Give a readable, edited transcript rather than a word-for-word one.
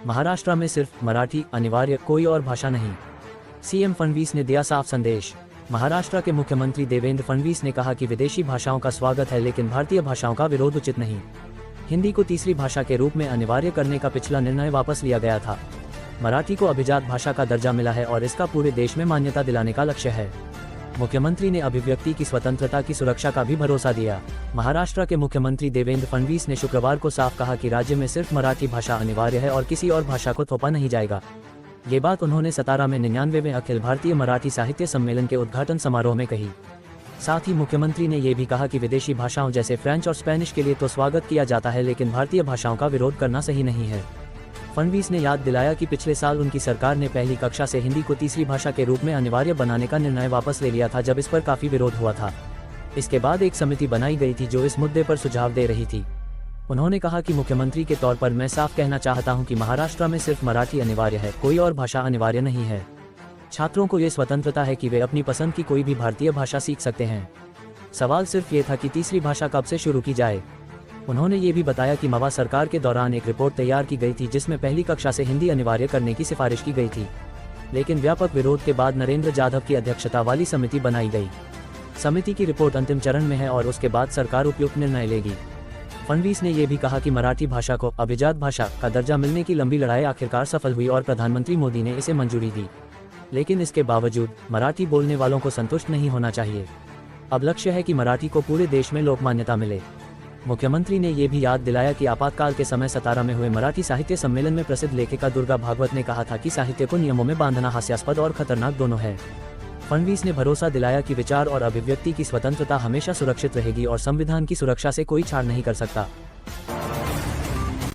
महाराष्ट्र में सिर्फ मराठी अनिवार्य, कोई और भाषा नहीं। सीएम फडणवीस ने दिया साफ संदेश। महाराष्ट्र के मुख्यमंत्री देवेंद्र फडणवीस ने कहा कि विदेशी भाषाओं का स्वागत है, लेकिन भारतीय भाषाओं का विरोध उचित नहीं। हिंदी को तीसरी भाषा के रूप में अनिवार्य करने का पिछला निर्णय वापस लिया गया था। मराठी को अभिजात भाषा का दर्जा मिला है और इसका पूरे देश में मान्यता दिलाने का लक्ष्य है। मुख्यमंत्री ने अभिव्यक्ति की स्वतंत्रता की सुरक्षा का भी भरोसा दिया। महाराष्ट्र के मुख्यमंत्री देवेंद्र फडणवीस ने शुक्रवार को साफ कहा कि राज्य में सिर्फ मराठी भाषा अनिवार्य है और किसी और भाषा को थोपा नहीं जाएगा। ये बात उन्होंने 17 में 99वें अखिल भारतीय मराठी साहित्य सम्मेलन के उद्घाटन समारोह में कही। साथ ही मुख्यमंत्री ने ये भी कहा कि विदेशी भाषाओं जैसे फ्रेंच और स्पेनिश के लिए तो स्वागत किया जाता है, लेकिन भारतीय भाषाओं का विरोध करना सही नहीं है। फडणवीस ने याद दिलाया कि पिछले साल उनकी सरकार ने पहली कक्षा से हिंदी को तीसरी भाषा के रूप में अनिवार्य बनाने का निर्णय वापस ले लिया था, जब इस पर काफी विरोध हुआ था। इसके बाद एक समिति बनाई गई थी जो इस मुद्दे पर सुझाव दे रही थी। उन्होंने कहा कि मुख्यमंत्री के तौर पर मैं साफ कहना चाहता हूं कि महाराष्ट्र में सिर्फ मराठी अनिवार्य है, कोई और भाषा अनिवार्य नहीं है। छात्रों को ये स्वतंत्रता है कि वे अपनी पसंद की कोई भी भारतीय भाषा सीख सकते हैं। सवाल सिर्फ ये था कि तीसरी भाषा कब से शुरू की जाए। उन्होंने ये भी बताया कि मवा सरकार के दौरान एक रिपोर्ट तैयार की गई थी जिसमें पहली कक्षा से हिंदी अनिवार्य करने की सिफारिश की गई थी, लेकिन व्यापक विरोध के बाद नरेंद्र जाधव की अध्यक्षता वाली समिति बनाई गई। समिति की रिपोर्ट अंतिम चरण में है और उसके बाद सरकार उपयुक्त निर्णय लेगी। फडणवीस ने यह भी कहा कि मराठी भाषा को अभिजात भाषा का दर्जा मिलने की लंबी लड़ाई आखिरकार सफल हुई और प्रधानमंत्री मोदी ने इसे मंजूरी दी, लेकिन इसके बावजूद मराठी बोलने वालों को संतुष्ट नहीं होना चाहिए। अब लक्ष्य है कि मराठी को पूरे देश में लोक मान्यता मिले। मुख्यमंत्री ने यह भी याद दिलाया कि आपातकाल के समय 17 में हुए मराठी साहित्य सम्मेलन में प्रसिद्ध लेखिका दुर्गा भागवत ने कहा था कि साहित्य को नियमों में बांधना हास्यास्पद और खतरनाक दोनों है। फडणवीस ने भरोसा दिलाया कि विचार और अभिव्यक्ति की स्वतंत्रता हमेशा सुरक्षित रहेगी और संविधान की सुरक्षा से कोई छाड़ नहीं कर सकता।